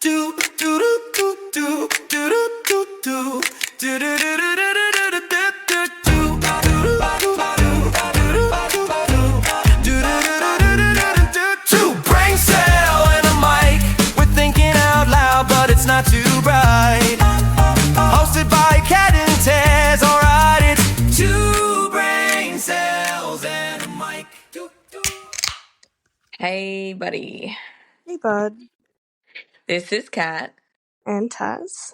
Do do do do do do do do do do do two brain cell and a mic. We're thinking out loud, but it's not too bright. Hosted by Cat Taz, alright, it's two brain cells and a mic. Hey, buddy. Hey, bud. This is Cat. And Taz.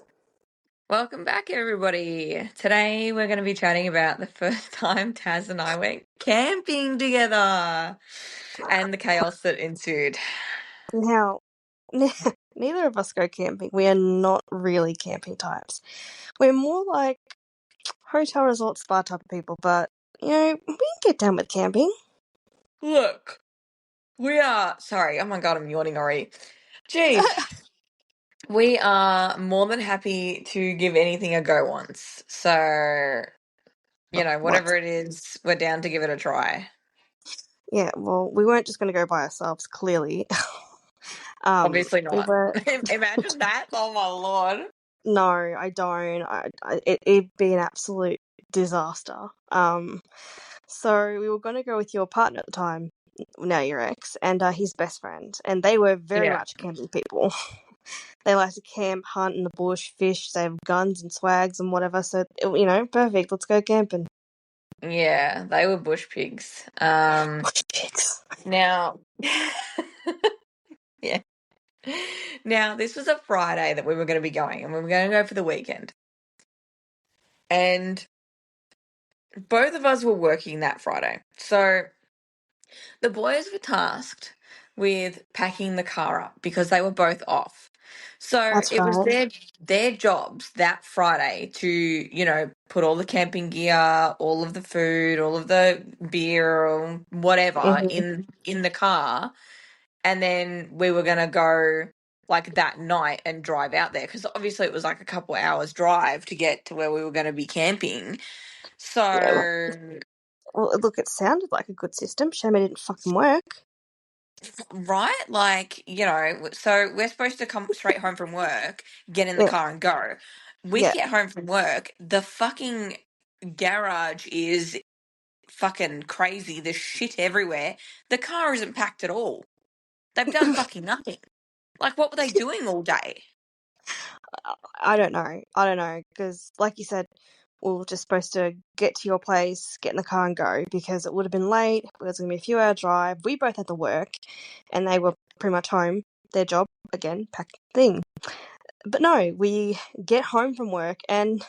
Welcome back, everybody. Today we're going to be chatting about the first time Taz and I went camping together and the chaos that ensued. Now, neither of us go camping. We are not really camping types. We're more like hotel resort spa type of people, but, we can get down with camping. Look, we are. Sorry, oh my god, I'm yawning already. Jeez. We are more than happy to give anything a go once. So, Once. whatever it is, we're down to give it a try. Yeah, well, we weren't just going to go by ourselves, clearly. Obviously We not. were... Imagine that. Oh my lord. No, I don't. It'd be an absolute disaster. So we were going to go with your partner at the time, now your ex, and his best friend, and they were very Yeah. much camping people. They like to camp, hunt in the bush, fish. They have guns and swags and whatever. So perfect. Let's go camping. Yeah, they were bush pigs. Bush chicks. Now, yeah. Now, this was a Friday that we were going to be going, and we were going to go for the weekend. And both of us were working that Friday. So the boys were tasked with packing the car up because they were both off. So That's it was right. their jobs that Friday to, put all the camping gear, all of the food, all of the beer or whatever Mm-hmm. in the car, and then we were going to go like that night and drive out there because obviously it was like a couple hours drive to get to where we were going to be camping. Yeah. So Well, look, it sounded like a good system. Shame it didn't fucking work. right? Like, so we're supposed to come straight home from work, get in the Yeah. car and go. We Yeah. get home from work, the fucking garage is fucking crazy. There's shit everywhere. The car isn't packed at all. They've done fucking nothing. Like, what were they doing all day? I don't know. Because, like you said, we were just supposed to get to your place, get in the car and go because it would have been late. It was going to be a few hour drive. We both had to work and they were pretty much home. Their job, again, pack thing. But no, we get home from work and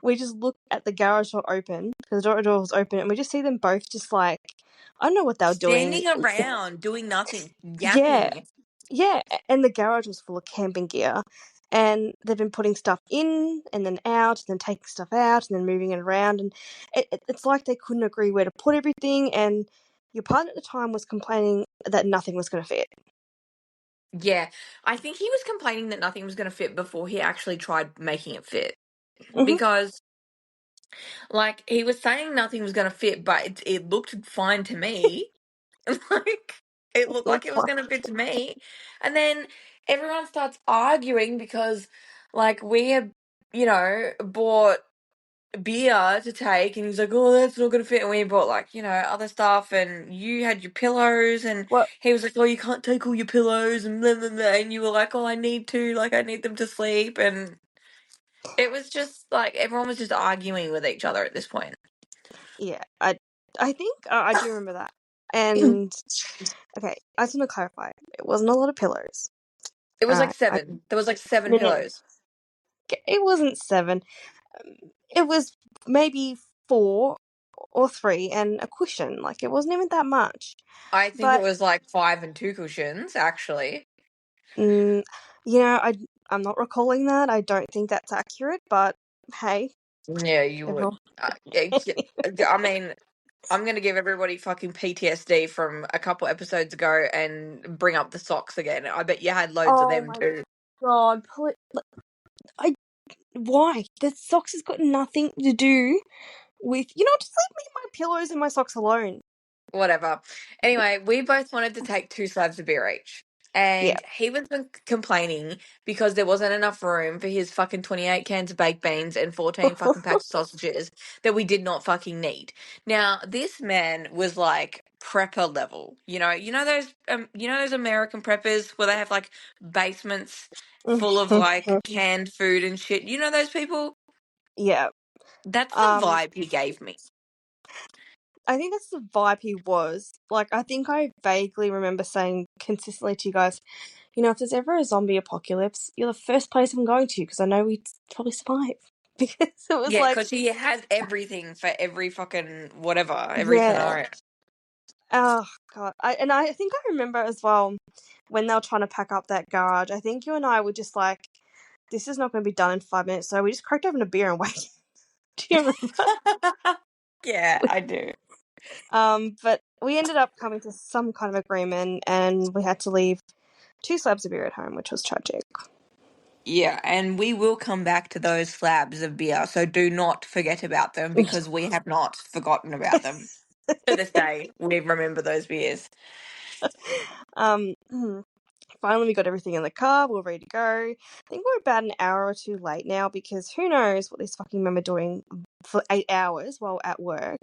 we just look at the garage door open because the door was open and we just see them both just like, I don't know what they were doing. Standing around, doing nothing, Yeah, yapping. yeah. And the garage was full of camping gear and they've been putting stuff in and then out and then taking stuff out and then moving it around. And it's like they couldn't agree where to put everything. And your partner at the time was complaining that nothing was going to fit. Yeah, I think he was complaining that nothing was going to fit before he actually tried making it fit. Mm-hmm. Because, like, he was saying nothing was going to fit, but it looked fine to me. Like, it looked like it was going to fit to me. And then everyone starts arguing because, like, we had, bought beer to take, and he's like, oh, that's not going to fit. And we bought, like, other stuff, and you had your pillows, and Well, he was like, oh, you can't take all your pillows, and blah, blah, blah. And you were like, oh, I need to, like, I need them to sleep. And it was just, like, everyone was just arguing with each other at this point. yeah, I think I do remember that. And okay, I just want to clarify. It wasn't a lot of pillows. It was like Alright, 7. There was like 7 no, pillows. it wasn't 7. It was maybe 4 or 3 and a cushion. Like, it wasn't even that much. I think it But, was like 5 and 2 cushions, actually. mm, I'm not recalling that. I don't think that's accurate, but hey, Yeah, you would. everyone. I mean, I'm going to give everybody fucking PTSD from a couple episodes ago and bring up the socks again. I bet you had loads of Oh them my too. god, why? The socks has got nothing to do with, just leave me my pillows and my socks alone. Whatever. Anyway, we both wanted to take 2 slabs of beer each. Yeah. and he was complaining because there wasn't enough room for his fucking 28 cans of baked beans and 14 fucking packs of sausages that we did not fucking need. Now, this man was like prepper level. You know those American preppers where they have like basements full of like canned food and shit. You know those people? Yeah. That's the Um, vibe he gave me. I think that's the vibe he was. Like, I think I vaguely remember saying consistently to you guys, if there's ever a zombie apocalypse, you're the first place I'm going to because I know we'd probably survive. Because it was Yeah, like, because he has everything for every fucking whatever, every yeah. scenario. Oh, God. I think I remember as well when they were trying to pack up that garage. I think you and I were just like, this is not going to be done in 5 minutes. So we just cracked open a beer and waited. Do you remember? Yeah, I do. But we ended up coming to some kind of agreement and we had to leave 2 slabs of beer at home, which was tragic. Yeah, and we will come back to those slabs of beer, so do not forget about them because we have not forgotten about them. To this day, we remember those beers. um, Finally, we got everything in the car. We were ready to go. I think we're about an hour or two late now because who knows what these fucking men were doing for 8 hours while at work.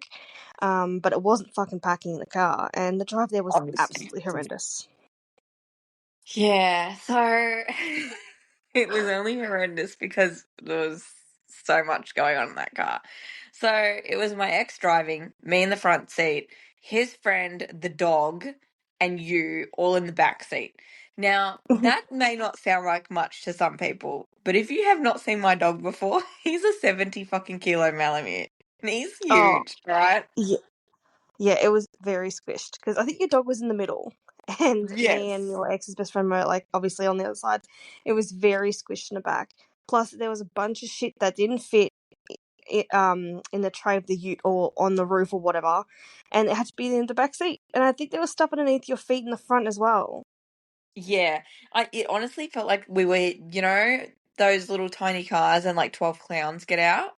But it wasn't fucking packing in the car, and the drive there was Obviously. absolutely horrendous. Yeah, so it was only horrendous because there was so much going on in that car. So it was my ex driving, me in the front seat, his friend, the dog, and you all in the back seat. Now, that may not sound like much to some people, but if you have not seen my dog before, he's a 70 fucking kilo Malamute. And he's Oh, huge, right? yeah, yeah, it was very squished because I think your dog was in the middle, and me and Yes. your ex's best friend were like obviously on the other side. It was very squished in the back. Plus, there was a bunch of shit that didn't fit in the tray of the ute or on the roof or whatever, and it had to be in the back seat. And I think there was stuff underneath your feet in the front as well. Yeah, it honestly felt like we were, those little tiny cars and like 12 clowns get out.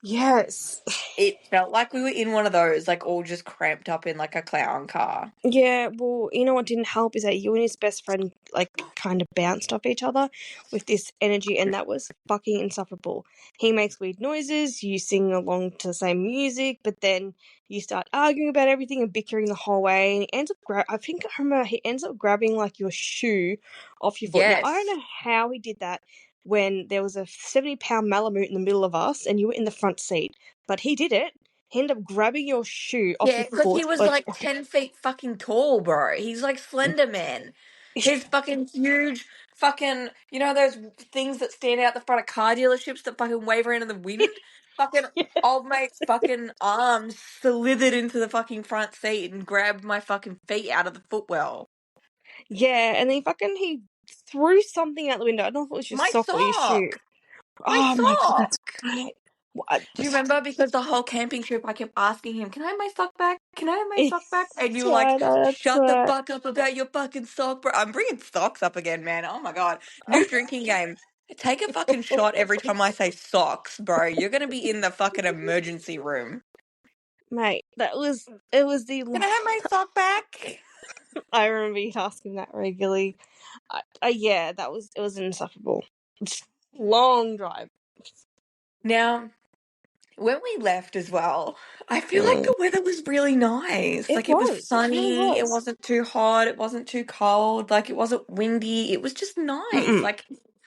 Yes. It felt like we were in one of those, like all just cramped up in like a clown car. Yeah, well, you know what didn't help is that you and his best friend like kind of bounced off each other with this energy, and that was fucking insufferable. He makes weird noises, you sing along to the same music, but then you start arguing about everything and bickering the whole way. And he ends up I think I remember he ends up grabbing like your shoe off your foot. Now I don't Yes. know how he did that when there was a 70-pound Malamute in the middle of us and you were in the front seat, but he did it. He ended up grabbing your shoe off Yeah, your because he foot, was like. like 10 feet fucking tall, bro. He's like Slender Man. His fucking huge fucking, those things that stand out the front of car dealerships that fucking wave around in the wind? Fucking old mate's fucking arms slithered into the fucking front seat and grabbed my fucking feet out of the footwell. Yeah, and then he threw something out the window. I don't know if it was your My sock or your shoe. sock! My Oh my god, that's sock! right. What? Do you remember? Because the whole camping trip, I kept asking him, "Can I have my sock back? Can I have my sock back?" And It's you were like, right. Oh, that's "Shut the right. fuck up about your fucking sock, bro." I'm bringing socks up again, man. Oh my god, new drinking game. Take a fucking shot every time I say socks, bro. You're gonna be in the fucking emergency room. Mate, it was the Can I have my sock back? I remember you asking that regularly. Yeah, it was insufferable. Long drive. Now, when we left as well, I feel like Mm. the weather was really nice. It Like it was was. It really sunny, it was. wasn't too hot, it wasn't too cold, like it wasn't windy. It was just nice. Mm-mm. Like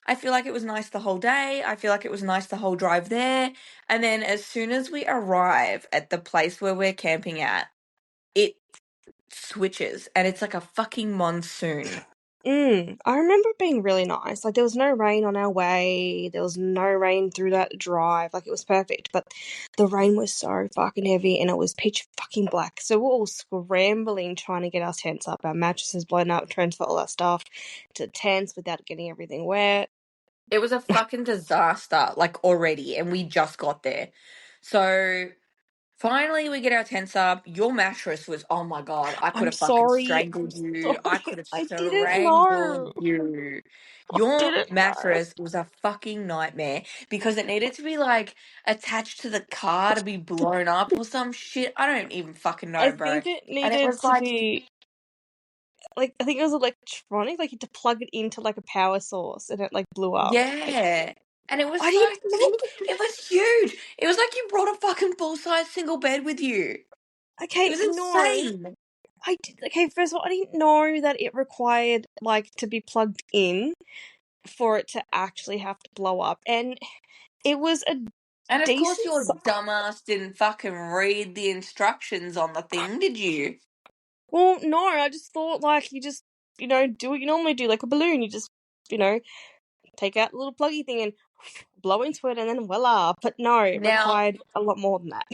I feel like it was nice the whole day. I feel like it was nice the whole drive there. And then as soon as we arrive at the place where we're camping at, it switches and it's like a fucking monsoon. I remember it being really nice. Like there was no rain on our way. There was no rain through that drive. Like it was perfect. But the rain was so fucking heavy and it was pitch fucking black. So we're all scrambling trying to get our tents up, our mattresses blown up, transfer all our stuff to tents without getting everything wet. It was a fucking disaster, like already, and we just got there. So finally, we get our tents up. Your mattress was, oh my God, I could I'm have fucking sorry. strangled I'm you. I sorry. could have I didn't know. strangled you. I Your didn't know. mattress was a fucking nightmare because it needed to be like attached to the car to be blown up or some shit. I don't even fucking I know, bro. think it And it needed was to like, be like I think it was electronic. Like you had to plug it into like a power source, and it like blew up. Like Yeah. And it was I so didn't know. it was huge. It was like you brought a fucking full-size single bed with you. It Okay, was no. insane. I did, okay. First of all, I didn't know that it required like to be plugged in for it to actually have to blow up, and it was a And of course decent. your dumbass didn't fucking read the instructions on the thing, did you? Well, no, I just thought like you just do what you normally do, like a balloon. You just you know take out the little pluggy thing and blow into it, and then voila. But no, it Now, required a lot more than that.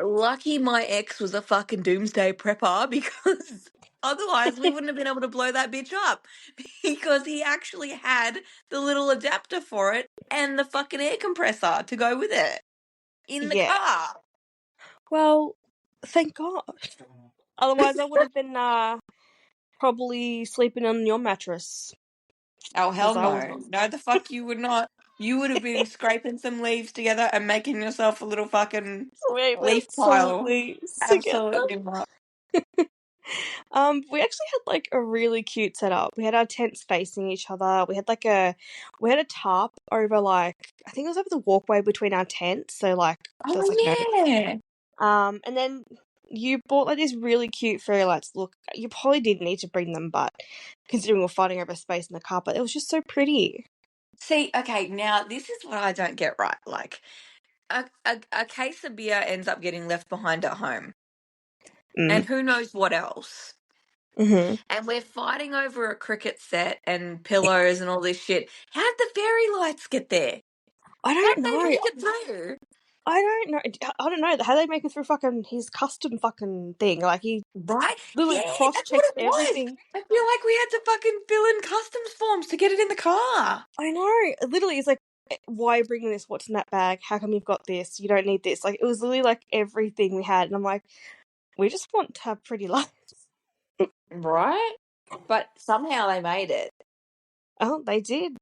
lucky my ex was a fucking doomsday prepper because otherwise we wouldn't have been able to blow that bitch up because he actually had the little adapter for it and the fucking air compressor to go with it in the Yeah. car. Well, thank God. Otherwise, I would have been probably sleeping on your mattress Oh, because hell I was. no. No, the fuck you would not. You would have been scraping some leaves together and making yourself a little fucking We leaf went some pile. leaves together. Absolutely not. We actually had like a really cute setup. We had our tents facing each other. We had a tarp over like I think it was over the walkway between our tents. So like there's like Oh, yeah. and then you bought like these really cute fairy lights. Look, you probably didn't need to bring them, but considering we're fighting over space in the car, but it was just so pretty. See, okay, now this is what I don't get right. Like, a case of beer ends up getting left behind at home, Mm. and who knows what else. Hmm. And we're fighting over a cricket set and pillows and all this shit. How'd the fairy lights get there? I How'd don't they know. make it through? I don't know. I don't know. How they make it through fucking his custom fucking thing? Like he Right? literally Yeah, cross that's what checked it was. everything. I feel like we had to fucking fill in customs forms to get it in the car. I know. Literally, it's like, why are you bringing this? What's in that bag? How come you've got this? You don't need this. Like it was literally like everything we had, and I'm like, we just want to have pretty life. Right? But somehow they made it. Oh, they did.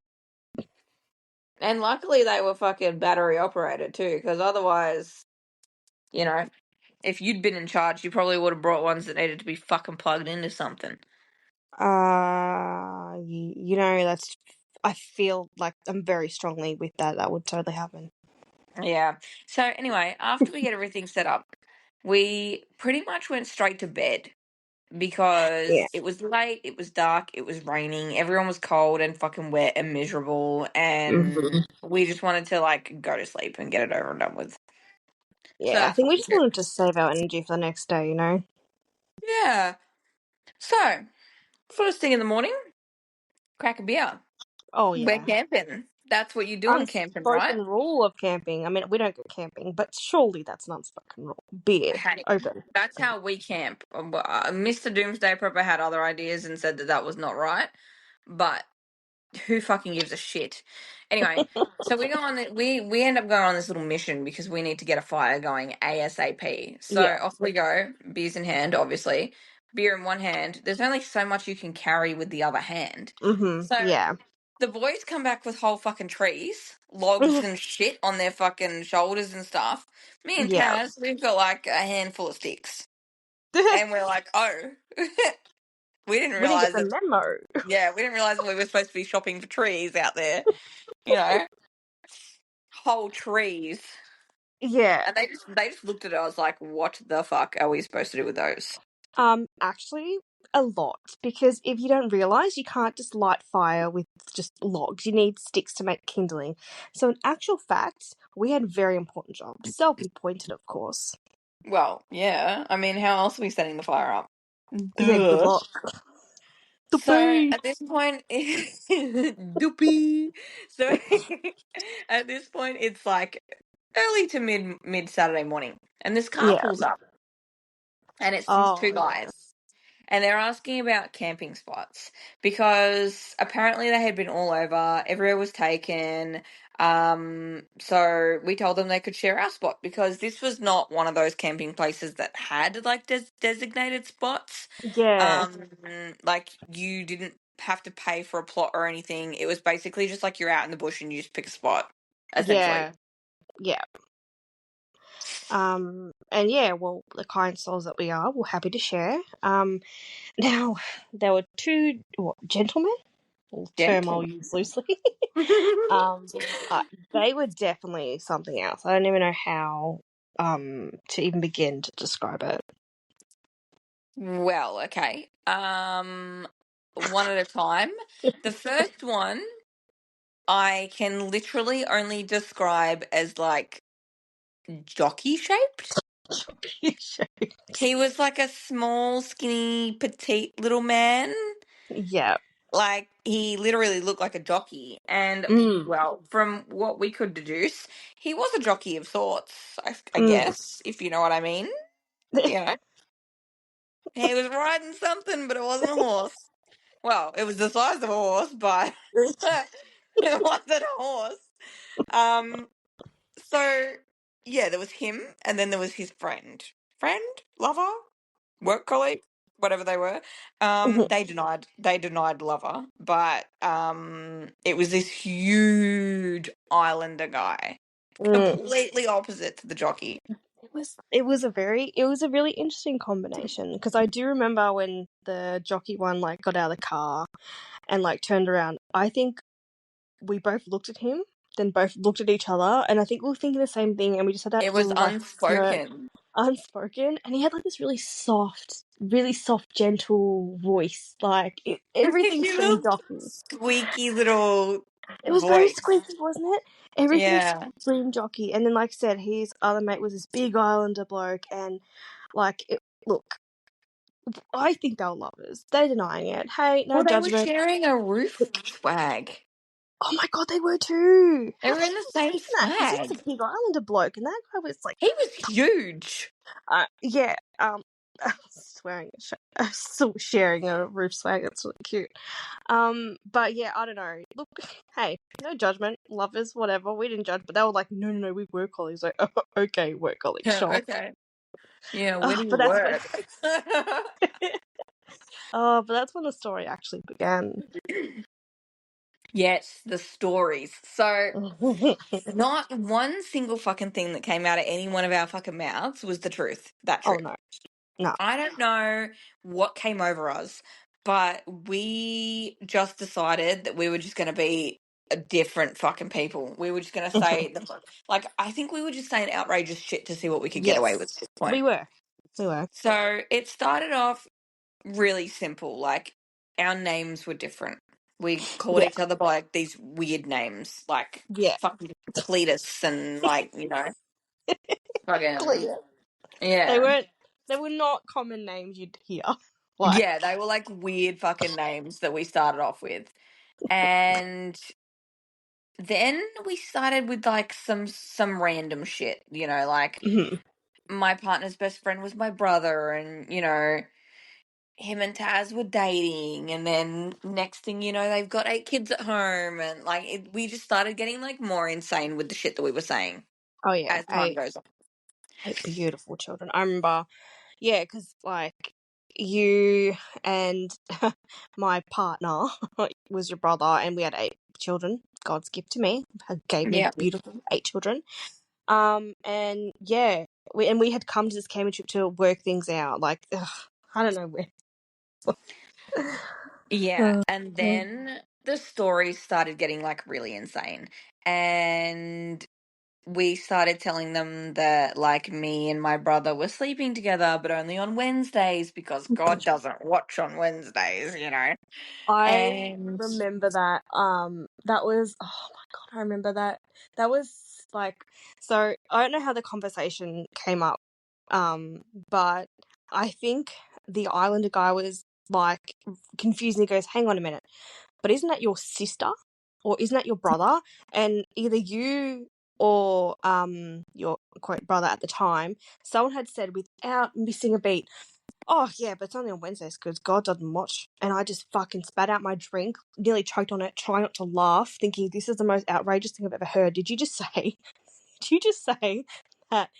And luckily they were fucking battery operated too, because otherwise, you know, if you'd been in charge, you probably would have brought ones that needed to be fucking plugged into something. That's. I feel like I'm very strongly with that. That would totally happen. Yeah. So anyway, after we get everything set up, we pretty much went straight to bed Yeah. because it was late, it was dark, it was raining, everyone was cold and fucking wet and miserable, and Hmm. we just wanted to like go to sleep and get it over and done with. So Yeah, I that's think what we we just did. wanted to save our energy for the next day. Yeah. So, first thing in the morning, crack a beer. Oh We're yeah. camping. That's what you do on camping, right? Unspoken rule of camping. I mean, we don't go camping, but surely that's an unspoken rule. Beer Hey, open. that's how we camp. Mr. Doomsday Prepper had other ideas and said that that was not right, but who fucking gives a shit? Anyway, so we go on. We end up going on this little mission because we need to get a fire going ASAP. So Yeah. off we go, beers in hand, obviously, beer in one hand. There's only so much you can carry with the other hand. Mhm. So Yeah. the boys come back with whole fucking trees, logs and shit on their fucking shoulders and stuff. Me and Yeah. Taz, we've got like a handful of sticks. And we're like, oh, we didn't We didn't get realize the that. memo. Yeah, we didn't realize that we were supposed to be shopping for trees out there. You know, whole trees. Yeah. And they just looked at us like, what the fuck are we supposed to do with those? Actually, a lot because if you don't realize, you can't just light fire with just logs. You need sticks to make kindling. So, in actual fact, we had very important jobs. Self-appointed, of course. Well, yeah. I mean, how else are we setting the fire up? Yeah. Good Duh. luck. The So bee. at this point, doopy. So at this point, it's like early to mid Saturday morning, and this car Yeah. pulls up, and it's these Oh two yeah. guys. And they're asking about camping spots because apparently they had been all over, everywhere was taken. So we told them they could share our spot because this was not one of those camping places that had like designated spots. Yeah. Um, like you didn't have to pay for a plot or anything. It was basically just like you're out in the bush and you just pick a spot, essentially. Yeah. Yeah. And yeah, well, the kind souls that we are, we're happy to share. Now, there were two gentlemen, a term I'll Gentle. use loosely. um, uh, they were definitely something else. I don't even know how to even begin to describe it. Well, okay. One at a time. The first one I can literally only describe as like jockey shaped. He was like a small, skinny, petite little man. Yeah. Like he literally looked like a jockey. And Mm. well, from what we could deduce, he was a jockey of sorts, I Mm. guess, if you know what I mean. You know, he was riding something, but it wasn't a horse. Well, it was the size of a horse, but it wasn't a horse. Um, so yeah, there was him, and then there was his friend, lover, work colleague, whatever they were. They denied lover, but it was this huge Islander guy, Mm. completely opposite to the jockey. It was a really interesting combination because I do remember when the jockey one like got out of the car and like turned around. I think we both looked at him, then both looked at each other, and I think we were thinking the same thing, and we just had that It was like smirk, unspoken. unspoken, and he had like this really soft, gentle voice. Like everything His screamed little jockey. squeaky little It was very voice. squeaky, wasn't it? Everything Yeah. screamed jockey, and then like I said, his other mate was this big Islander bloke, and like look, I think they were lovers. They're denying it. Hey, no Well, they were judgment. sharing a roof swag. Oh my god, they were too. They How were can in the you same think that? Because he was swag. a big Islander bloke, and that guy was like, He was huge. yeah. Swearing, still sharing a roof swag. That's really cute. But yeah, I don't know. Look, hey, no judgment, lovers, whatever. We didn't judge, but they were like, no, no, no, we were colleagues. Like, oh, okay, work colleagues, Yeah, sure. okay. Yeah, where do you But that's when, work? oh, but that's when the story actually began. Yes, the stories. So, not one single fucking thing that came out of any one of our fucking mouths was the truth that Oh trip. no, no. I don't know what came over us, but we just decided that we were just going to be a different fucking people. We were just going to say, like, I think we were just saying outrageous shit to see what we could get away with Yes, at this point. we were. We were. So it started off really simple. Like, our names were different. We called Yeah, each other by like these weird names, like yeah. fucking Cletus and like, fucking, Clear. They yeah. weren't. They were not common names you'd hear. Like, Yeah, they were like weird fucking names that we started off with. And then we started with like some random shit, like mhm. my partner's best friend was my brother, and him and Taz were dating, and then next thing you know, they've got 8 kids at home, and like we just started getting like more insane with the shit that we were saying Oh yeah, as time goes on. eight beautiful children. I remember. Yeah, because like you and my partner was your brother, and we had 8 children. God's gift to me, gave me Yeah, beautiful 8 children. And yeah, we had come to this camping trip to work things out. Like, I don't know where. yeah, and then the stories started getting like really insane, and we started telling them that like me and my brother were sleeping together, but only on Wednesdays because God doesn't watch on Wednesdays. I And remember that. That was, oh my god, I remember that. That was like, so I don't know how the conversation came up. But I think the Islander guy was like confused, and he goes, "Hang on a minute, but isn't that your sister, or isn't that your brother?" And either you or your quote brother at the time, someone had said without missing a beat, "Oh yeah, but it's only on Wednesdays because God doesn't watch." And I just fucking spat out my drink, nearly choked on it, trying not to laugh, thinking this is the most outrageous thing I've ever heard. Did you just say? Did you just say that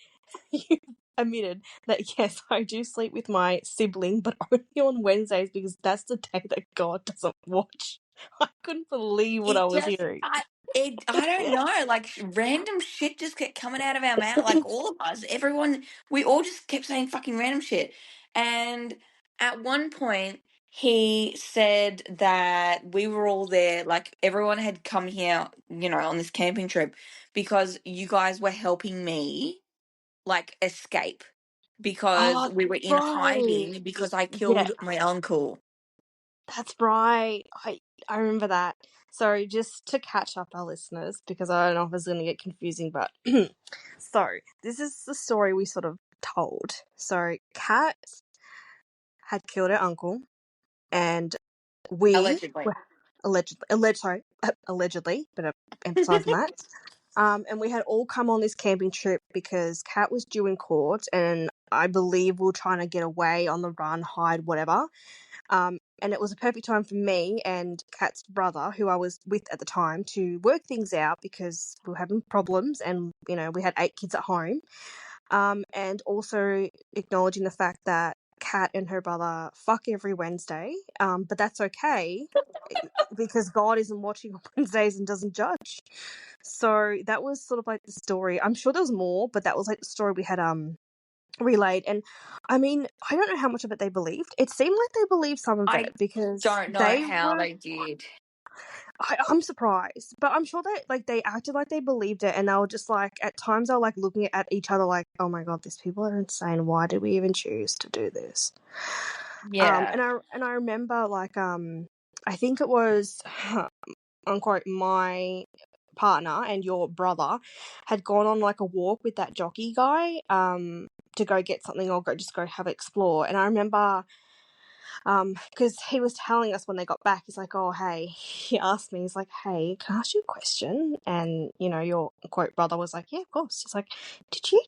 you admitted that yes, I do sleep with my sibling, but only on Wednesdays because that's the day that God doesn't watch? I couldn't believe what I it was just, hearing. I don't know, like random shit just kept coming out of our mouth, like all of us, everyone, we all just kept saying fucking random shit. And at one point, he said that we were all there, like everyone had come here, on this camping trip because you guys were helping me, like, escape because Oh, we were in right. hiding because I Yeah, killed my uncle. that's right. I remember that. So just to catch up our listeners, because I don't know if it's going to get confusing, but so this is the story we sort of told. So Kat had killed her uncle, and we Allegedly. were allegedly, but emphasize on that. And we had all come on this camping trip because Kat was due in court, and I believe we were trying to get away on the run, hide, whatever. And it was a perfect time for me and Kat's brother, who I was with at the time, to work things out because we were having problems, and we had 8 kids at home. And also acknowledging the fact that Kat and her brother fuck every Wednesday, but that's okay because God isn't watching on Wednesdays and doesn't judge. So that was sort of like the story. I'm sure there was more, but that was like the story we had relayed. And I mean, I don't know how much of it they believed. It seemed like they believed some of it I because don't know they how were. they did. I'm surprised, but I'm sure that like they acted like they believed it, and they were just like at times they were like looking at each other like, "Oh my god, these people are insane. Why did we even choose to do this?" Yeah. And I remember like I think it was unquote my partner and your brother had gone on like a walk with that jockey guy to go get something or go have an explore. And I remember because he was telling us when they got back, he's like, "Oh hey," he asked me, he's like, "Hey, can I ask you a question?" And your quote brother was like, "Yeah, of course." He's like, "Did you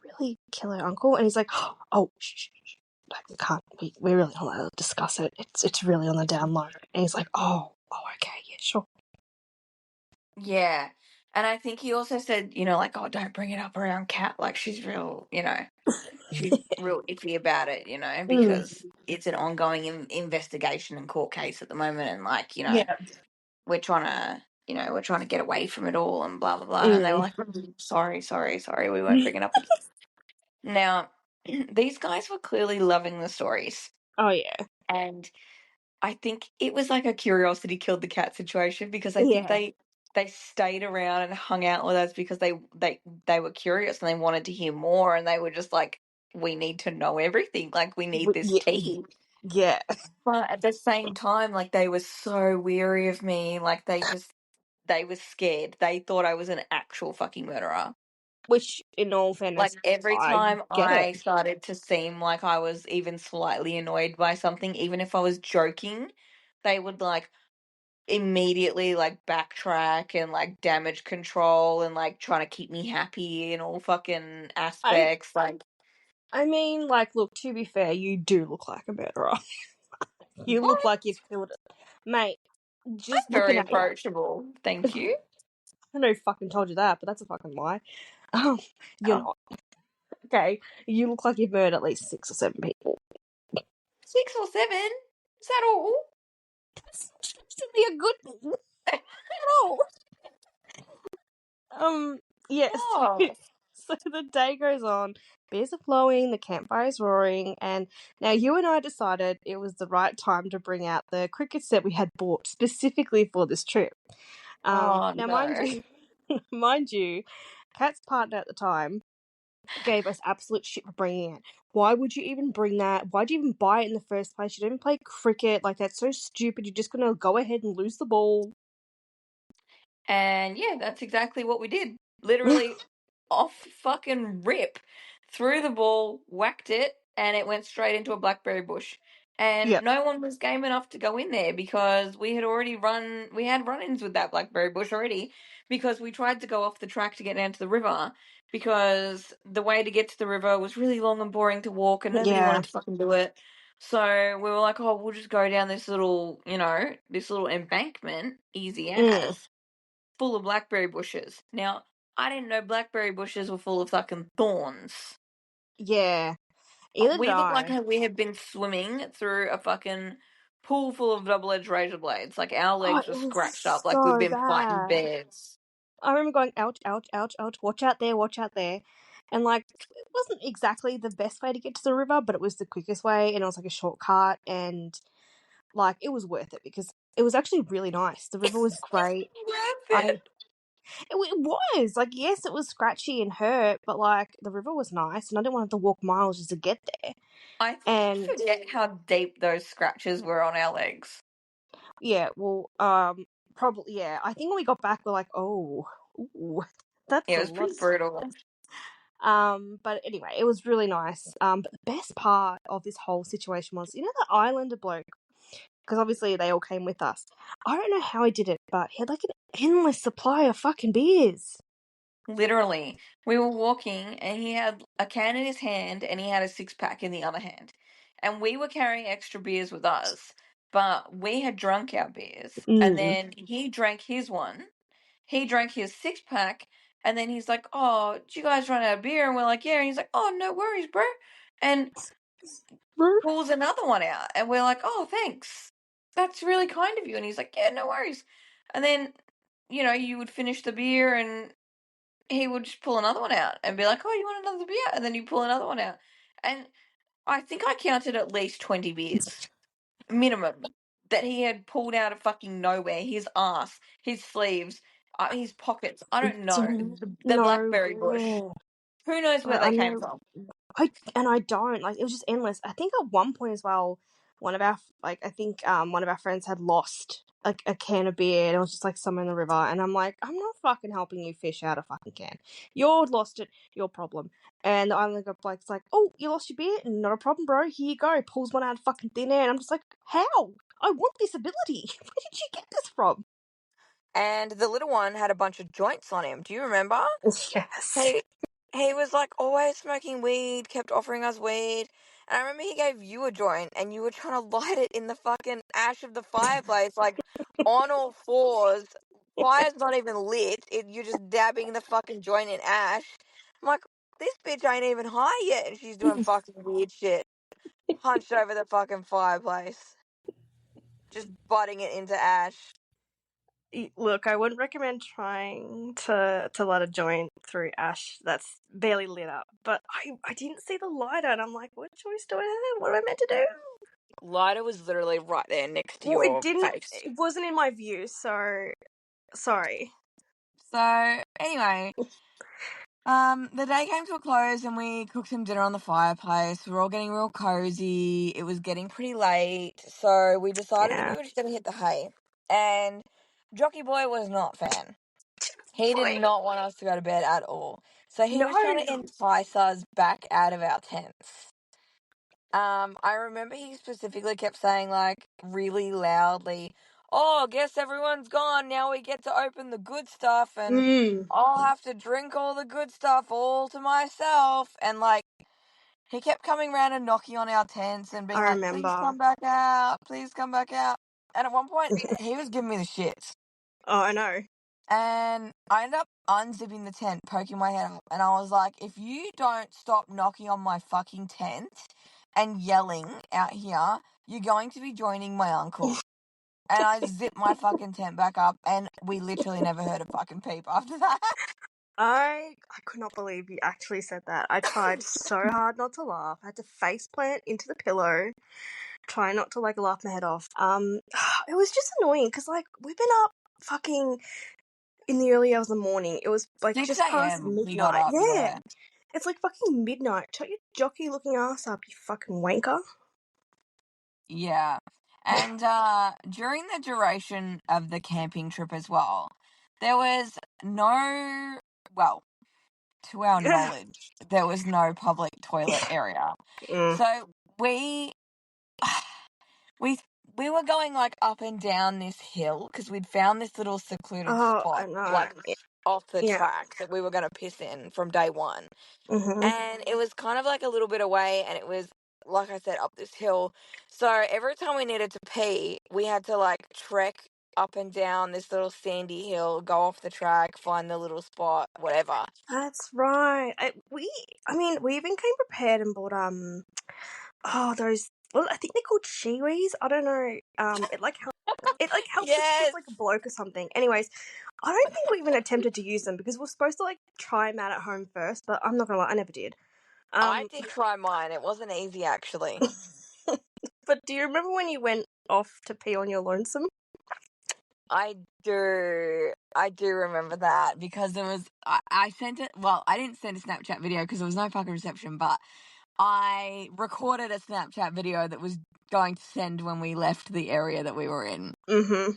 really kill her uncle?" And he's like, "Oh, shh, shh, like, we can't, we really not allowed to discuss it. It's really on the down low." And he's like, "Oh, okay, yeah, sure." Yeah. And I think he also said, like, oh, don't bring it up around Kat. Like, she's real, she's real iffy about it, Mm, because it's an ongoing investigation and court case at the moment. And, like, yeah. we're trying to get away from it all and blah, blah, blah. And they were Mm. like, sorry, sorry, sorry. We won't bring it up again. Now, these guys were clearly loving the stories. Oh yeah. And I think it was like a curiosity killed the cat situation because I think Yeah. they stayed around and hung out with us because they were curious and they wanted to hear more, and they were just like, we need to know everything, like we need this Yeah. tea. Yeah. But at the same time, like they were so weary of me, like they were scared. They thought I was an actual fucking murderer. Which, in all Like fairness, every I time get it. I started to seem like I was even slightly annoyed by something, even if I was joking, they would like immediately like backtrack and like damage control and like trying to keep me happy in all fucking I aspects. Like, I mean, like, look, to be fair, you do look like a murderer. You what? look like you've killed it. Mate, I'm just very looking at you. approachable. Thank you. I know who fucking told you that, but that's a fucking lie. You're Oh, not. Okay, you look like you've murdered at least 6 or 7 people. 6 or 7? Is that all? That's actually a good thing. Oh. Um, yes. Oh, So the day goes on, beers are flowing, the campfire's roaring, and now you and I decided it was the right time to bring out the cricket set we had bought specifically for this trip. oh Now mind no. you, mind you, Kat's partner at the time gave us absolute shit for bringing it. Why would you even bring that? Why'd you even buy it in the first place? You don't even play cricket. Like, that's so stupid. You're just gonna go ahead and lose the ball. And yeah, that's exactly what we did. Literally off fucking rip. Threw the ball, whacked it, and it went straight into a blackberry bush. And Yeah. no one was game enough to go in there because we had run-ins with that blackberry bush already because we tried to go off the track to get down to the river because the way to get to the river was really long and boring to walk and nobody Yeah. wanted to fucking do it. So we were like, oh, we'll just go down this little embankment, easy Mm. as full of blackberry bushes. Now, I didn't know blackberry bushes were full of fucking thorns. Yeah. Either did We looked like I. we had been swimming through a fucking pool full of double-edged razor blades. Like, our Oh, legs were it was scratched up like we'd so been fighting bad. bears. I remember going, ouch, ouch, ouch, ouch, watch out there, watch out there. And, like, it wasn't exactly the best way to get to the river, but it was the quickest way, and it was, like, a shortcut, and, like, it was worth it because it was actually really nice. The river was great. Worth I it. It was. Like, yes, it was scratchy and hurt, but, like, the river was nice, and I didn't want to have to walk miles just to get there. I think you And, forget how deep those scratches were on our legs. yeah, well, probably, yeah. I think when we got back, we're like, oh, ooh, that's Yeah, a it was lot pretty of brutal. But anyway, it was really nice. But the best part of this whole situation was, you know, the Islander bloke, because obviously they all came with us. I don't know how he did it, but he had like an endless supply of fucking beers. Literally. We were walking and he had a can in his hand and he had a six-pack in the other hand. And we were carrying extra beers with us, but we had drunk our beers. And Mm. then he drank his one. He drank his six-pack. And then he's like, oh, did you guys run out of beer? And we're like, yeah. And he's like, oh, no worries, bro. And pulls another one out. And we're like, oh, thanks. That's really kind of you. And he's like, yeah, no worries. And then, you know, you would finish the beer and he would just pull another one out and be like, oh, you want another beer? And then you pull another one out. And I think I counted at least 20 beers, minimum, that he had pulled out of fucking nowhere. His ass, his sleeves, his pockets. I don't know. Don't The know blackberry bush. where. Who knows where I they came know. from? I don't like. It was just endless. I think at one point as well, one of our one of our friends had lost a can of beer, and it was just like somewhere in the river. And I'm like, I'm not fucking helping you fish out a fucking can. You lost it. Your problem. And the Islander bloke's like, oh, you lost your beer? Not a problem, bro. Here you go. Pulls one out of fucking thin air, and I'm just like, how? I want this ability. Where did you get this from? And the little one had a bunch of joints on him. Do you remember? Yes. He he was like always smoking weed, kept offering us weed. And I remember he gave you a joint and you were trying to light it in the fucking ash of the fireplace, like on all fours. Fire's not even lit. You're just dabbing the fucking joint in ash. I'm like, this bitch ain't even high yet and she's doing fucking weird shit. Hunched over the fucking fireplace. Just butting it into ash. Look, I wouldn't recommend trying to light a joint through ash that's barely lit up. But I didn't see the lighter, and I'm like, what choice do I have? What am I meant to do? Lighter was literally right there next to Well, it your didn't. face. It wasn't in my view, so sorry. So, anyway, the day came to a close and we cooked some dinner on the fireplace. We were all getting real cozy. It was getting pretty late, so we decided that we Yeah. were just going to hit the hay. And Jockey Boy was not a fan. He did Boy. not want us to go to bed at all. So he No. was trying to entice us back out of our tents. I remember he specifically kept saying, like, really loudly, oh, guess everyone's gone. Now we get to open the good stuff and Mm, I'll have to drink all the good stuff all to myself. And, like, he kept coming around and knocking on our tents and I being like, please remember. come back out. Please come back out. And at one point, he was giving me the shits. Oh, I know. And I ended up unzipping the tent, poking my head up, and I was like, if you don't stop knocking on my fucking tent and yelling out here, you're going to be joining my uncle. And I zipped my fucking tent back up, and we literally never heard a fucking peep after that. I could not believe you actually said that. I tried so hard not to laugh. I had to face plant into the pillow, try not to like laugh my head off. It was just annoying because like we've been up fucking in the early hours of the morning. It was like 6 just past a.m. we got midnight. up, Yeah, yeah. it's like fucking midnight. Shut your jockey looking ass up, you fucking wanker. Yeah. And during the duration of the camping trip as well, there was no, well, to our knowledge, there was no public toilet area. Mm. So we we we were going like up and down this hill because we'd found this little secluded Oh, I spot know. like off the Yeah. track that we were going to piss in from day one. Mhm. And it was kind of like a little bit away and it was like I said up this hill. So every time we needed to pee, we had to like trek up and down this little sandy hill, go off the track, find the little spot, whatever. That's right. I mean, we even came prepared and bought those well, I think they're called shiwis. I don't know. Helps if Yes, it's like a bloke or something. Anyways, I don't think we even attempted to use them because we're supposed to like try them out at home first. But I'm not gonna lie, I never did. I did try mine. It wasn't easy, actually. But do you remember when you went off to pee on your lonesome? I do. I do remember that because there was. I sent it. Well, I didn't send a Snapchat video because there was no fucking reception, but I recorded a Snapchat video that was going to send when we left the area that we were in. Mm-hmm.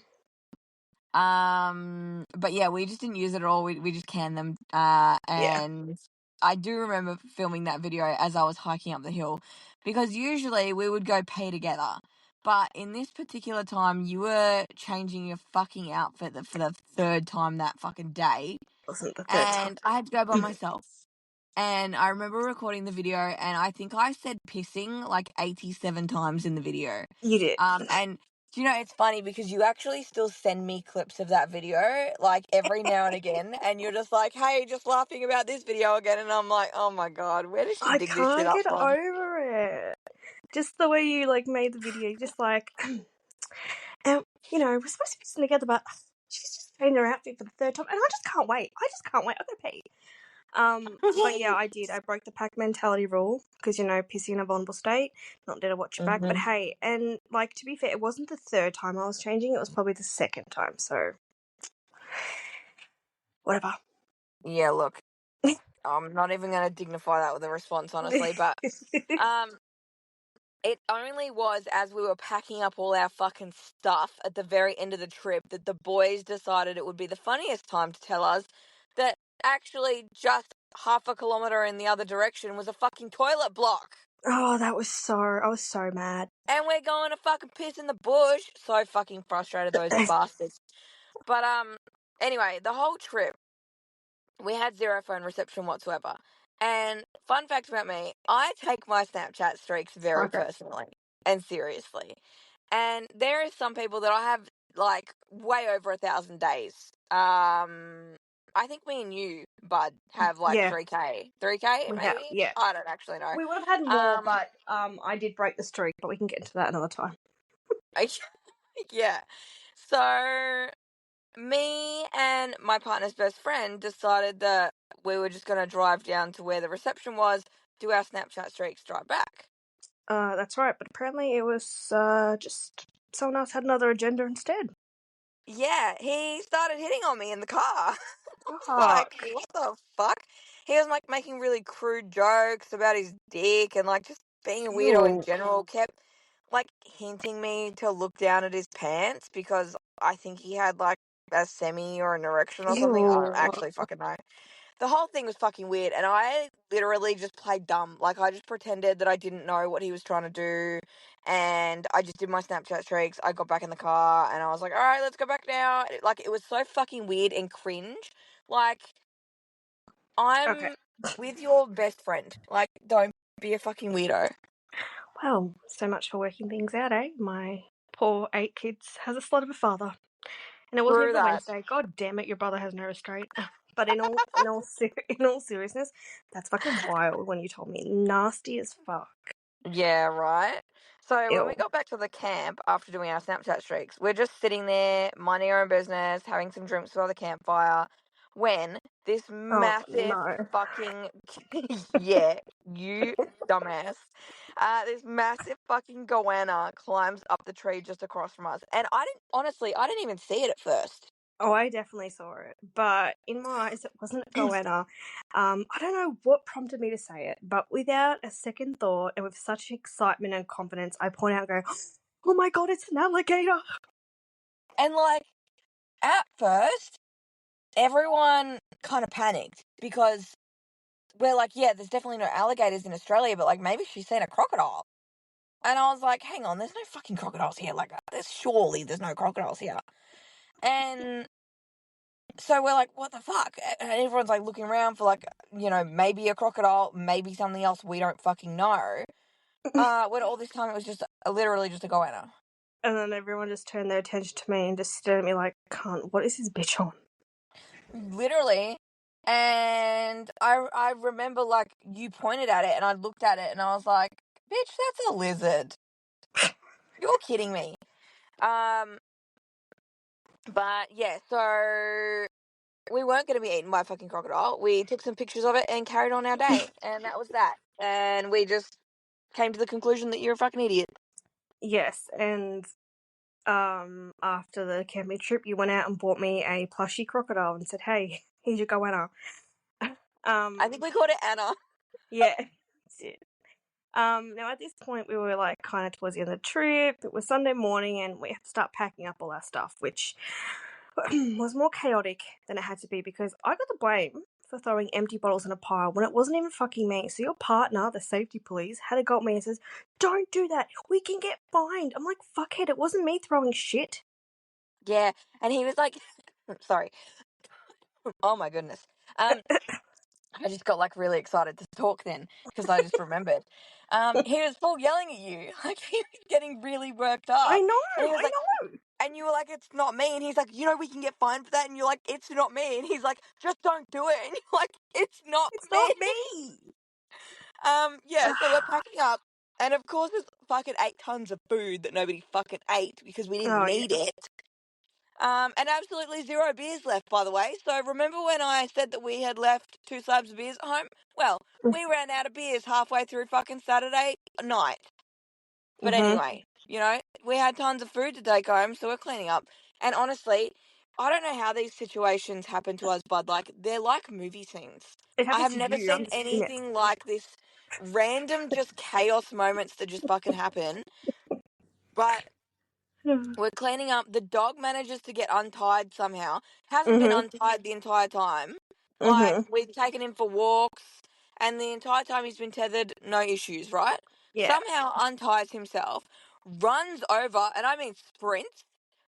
But yeah, we just didn't use it at all. We just canned them. Yeah. And I do remember filming that video as I was hiking up the hill because usually we would go pee together. But in this particular time, you were changing your fucking outfit for the third time that fucking day. Wasn't the third time. And I had to go by myself. And I remember recording the video, and I think I said pissing like 87 times in the video. You did. And do you know, it's funny because you actually still send me clips of that video, like every now and again, and you're just like, hey, just laughing about this video again. And I'm like, oh my God, where does she I dig this shit can't up get from? over it. Just the way you like made the video, just like, you know, we're supposed to be sitting together, but she's just changing her outfit for the third time, and I just can't wait. I just can't wait. I'll go pee. But yeah, I did. I broke the pack mentality rule because, you know, pissing in a vulnerable state, not there to watch your back. But hey, and like, to be fair, it wasn't the third time I was changing, it was probably the second time. So, whatever. Yeah, look, I'm not even going to dignify that with a response, honestly, but it only was as we were packing up all our fucking stuff at the very end of the trip that the boys decided it would be the funniest time to tell us that actually just half a kilometre in the other direction was a fucking toilet block. Oh, I was so mad. And we're going to fucking piss in the bush. So fucking frustrated, those bastards. But, anyway, the whole trip, we had zero phone reception whatsoever. And fun fact about me, I take my Snapchat streaks very Okay. personally and seriously. And there are some people that I have like way over 1,000 days. I think me and you, Bud, have like Yeah, 3K. 3K we have. maybe? Yeah. I don't actually know. We would have had more, but I did break the streak, but we can get into that another time. Yeah. So me and my partner's best friend decided that we were just going to drive down to where the reception was, do our Snapchat streaks, drive back. That's right, but apparently it was just someone else had another agenda instead. Yeah, he started hitting on me in the car. Like, Fuck. what the fuck? He was like making really crude jokes about his dick and like just being a weirdo in Ew. general. Kept like hinting me to look down at his pants because I think he had like a semi or an erection or something. I don't Ew. actually fucking know. The whole thing was fucking weird, and I literally just played dumb. Like, I just pretended that I didn't know what he was trying to do, and I just did my Snapchat streaks. I got back in the car, and I was like, all right, let's go back now. Like, it was so fucking weird and cringe. Like, Okay. I'm with your best friend. Like, don't be a fucking weirdo. Well, so much for working things out, eh? My poor 8 kids has a slut of a father. And it wasn't Through even a that. Wednesday. God damn it, your brother has no restraint. But in all seriousness, that's fucking wild when you told me. Nasty as fuck. Yeah, right. So when we Ew. got back to the camp after doing our Snapchat streaks, we're just sitting there, minding our own business, having some drinks by the campfire, when this Oh massive no. fucking yeah, you dumbass, this massive fucking goanna climbs up the tree just across from us, and I didn't even see it at first. Oh, I definitely saw it, but in my eyes, it wasn't a goanna. I don't know what prompted me to say it, but without a second thought and with such excitement and confidence, I point out and go, oh my god, it's an alligator! And like at first, everyone kind of panicked because we're like, yeah, there's definitely no alligators in Australia, but like maybe she's seen a crocodile. And I was like, hang on, there's no fucking crocodiles here. Like, there's no crocodiles here. And so we're like, what the fuck? And everyone's like looking around for like, you know, maybe a crocodile, maybe something else we don't fucking know. When all this time it was just literally just a goanna. And then everyone just turned their attention to me and just stared at me like, cunt, what is this bitch on? Literally. And I remember like you pointed at it and I looked at it and I was like, bitch, that's a lizard. You're kidding me. But yeah, so we weren't going to be eaten by a fucking crocodile. We took some pictures of it and carried on our day, and that was that. And we just came to the conclusion that you're a fucking idiot. Yes, and after the camping trip, you went out and bought me a plushie crocodile and said, "Hey, here's your goanna." I think we called it Anna. Yeah, that's it. Now at this point, we were like kind of towards the end of the trip. It was Sunday morning, and we had to start packing up all our stuff, which was more chaotic than it had to be because I got the blame for throwing empty bottles in a pile when it wasn't even fucking me. So your partner, the safety police, had to go at me and says, "Don't do that. We can get fined." I'm like, "Fuckhead, it wasn't me throwing shit." Yeah, and he was like, sorry. Oh my goodness. I just got like really excited to talk then because I just remembered. He was full yelling at you, like he was getting really worked I up, and know, he was I like, know. and you were like, "It's not me," and he's like, "You know, we can get fined for that," and you're like, "It's not me," and he's like, "Just don't do it," and you're like, "It's not It's me." not me. Yeah, so we're packing up, and of course, there's fucking 8 tons of food that nobody fucking ate because we didn't Oh need yeah. it. And absolutely zero beers left, by the way. So remember when I said that we had left 2 slabs of beers at home? Well, we ran out of beers halfway through fucking Saturday night. But Mhm. anyway, we had tons of food to take home, so we're cleaning up. And honestly, I don't know how these situations happen to us, bud. Like, they're like movie scenes. It I happened have to never you. I'm seen just in it. anything like this random, just chaos moments that just fucking happen. But we're cleaning up. The dog manages to get untied somehow. Hasn't been Mhm. untied the entire time. Like, Mhm. we've taken him for walks, and the entire time he's been tethered, no issues, right? Yeah. Somehow unties himself, runs over, and I mean sprints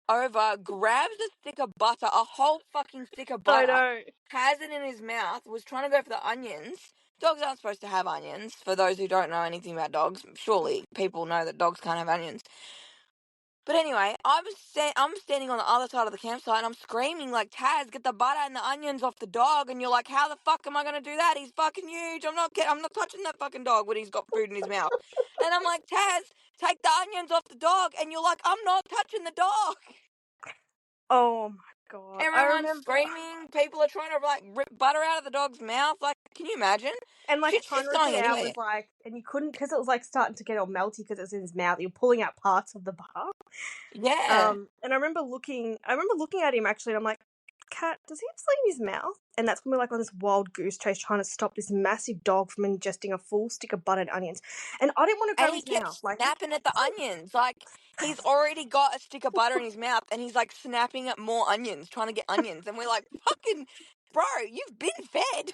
over, grabs a stick of butter, a whole fucking stick of I butter, know. has it in his mouth, was trying to go for the onions. Dogs aren't supposed to have onions, for those who don't know anything about dogs. Surely people know that dogs can't have onions. But anyway, I'm standing on the other side of the campsite and I'm screaming like, "Taz, get the butter and the onions off the dog!" And you're like, "How the fuck am I gonna do that? He's fucking huge. I'm not touching that fucking dog when he's got food in his mouth." And I'm like, "Taz, take the onions off the dog!" And you're like, "I'm not touching the dog." Oh my god. I Everyone's remember. screaming. People are trying to like rip butter out of the dog's mouth. Like, can you imagine? And like Shit's trying just to rip going it out anywhere. was like, and you couldn't because it was like starting to get all melty because it was in his mouth. You're pulling out parts of the bar. Yeah. And I remember looking at him actually. And I'm like, "Cat, does he have something in his mouth?" And that's when we're like on this wild goose chase trying to stop this massive dog from ingesting a full stick of butter and onions. And I didn't want to And grab he his kept mouth. Like, snapping at the onions. Like, he's already got a stick of butter in his mouth and he's like snapping at more onions, trying to get onions. And we're like, fucking, bro, you've been fed.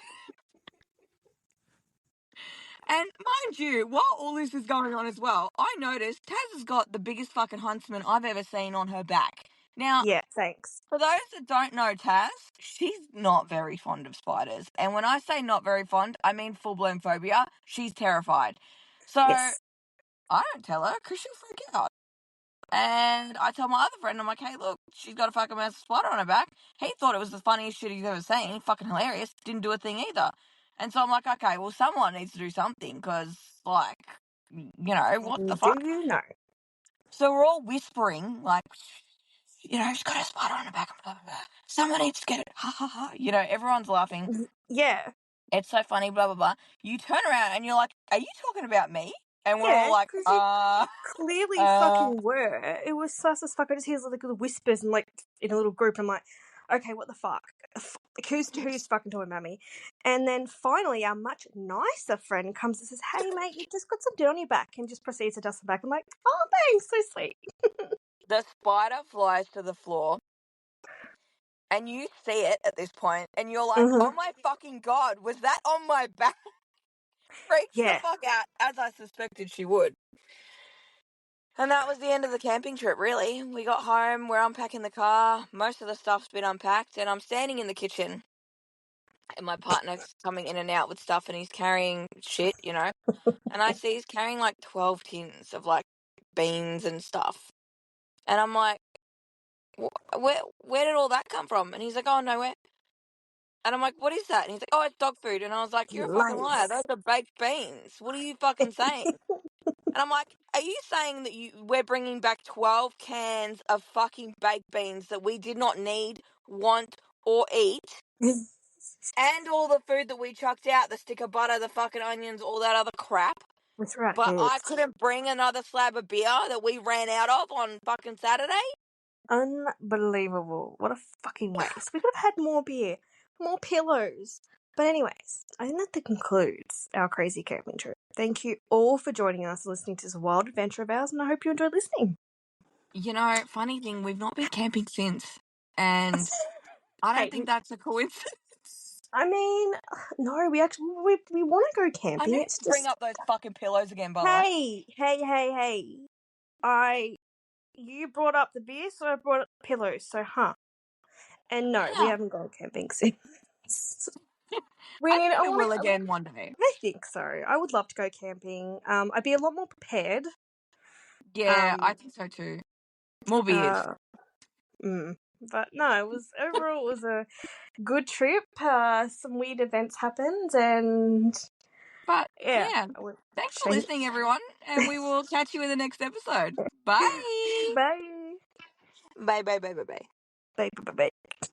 And mind you, while all this is going on as well, I noticed Taz has got the biggest fucking huntsman I've ever seen on her back. Now, yeah, thanks. for those that don't know Taz, she's not very fond of spiders. And when I say not very fond, I mean full-blown phobia. She's terrified. So I Yes. don't tell her because she'll freak out. And I tell my other friend, I'm like, "Hey, look, she's got a fucking massive spider on her back." He thought it was the funniest shit he's ever seen. Fucking hilarious. Didn't do a thing either. And so I'm like, okay, well, someone needs to do something because, like, what the And do fuck? you know? So we're all whispering, like, "She's got a spider on her back. Blah, blah, blah. Someone needs to get it. Ha, ha, ha." Everyone's laughing. Yeah. It's so funny, blah, blah, blah. You turn around and you're like, "Are you talking about me?" And we're all Yeah, like, because you clearly uh. fucking were. It was sus as fuck. I just hear like little whispers and like in a little group. I'm like, okay, what the fuck? Like, who's fucking talking about me? And then finally, our much nicer friend comes and says, "Hey, mate, you just got some dirt on your back," and just proceeds to dust it back. I'm like, "Oh, thanks, so sweet." The spider flies to the floor. And you see it at this point, and you're like, "Oh Mm-hmm. my fucking god, was that on my back?" Freaks the Yeah. fuck out, as I suspected she would. And that was the end of the camping trip, really. We got home, we're unpacking the car, most of the stuff's been unpacked, and I'm standing in the kitchen, and my partner's coming in and out with stuff, and he's carrying shit, and I see he's carrying like 12 tins of like beans and stuff. And I'm like, where did all that come from? And he's like, "Oh, nowhere." And I'm like, "What is that?" And he's like, "Oh, it's dog food." And I was like, "You're a fucking liar. Lies. Those are baked beans. What are you fucking saying?" And I'm like, are you saying that we're bringing back 12 cans of fucking baked beans that we did not need, want, or eat? And all the food that we chucked out, the stick of butter, the fucking onions, all that other crap. That's right, But I kids. couldn't bring another slab of beer that we ran out of on fucking Saturday? Unbelievable. What a fucking waste. We could have had more beer, more pillows. But anyways, I think that concludes our crazy camping trip. Thank you all for joining us and listening to this wild adventure of ours, and I hope you enjoyed listening. You know, funny thing, we've not been camping since. And I don't Hey, think that's a coincidence. I mean, no, we actually we want to go I camping. need It's to bring just up those fucking pillows again, by the way. hey. You brought up the beer, so I brought up the pillows. So, And no, we Yeah. haven't gone camping since. I think I we want will to. again one day. I think so. I would love to go camping. I'd be a lot more prepared. Yeah, I Um, think so too. More beers. uh, but no, overall it was a good trip. Some weird events happened, and But yeah, yeah, I would thanks for change. listening, everyone. And we will catch you in the next episode. Bye. Bye. Bye, bye, bye, bye, bye. Bye. Bye. Bye. Bye.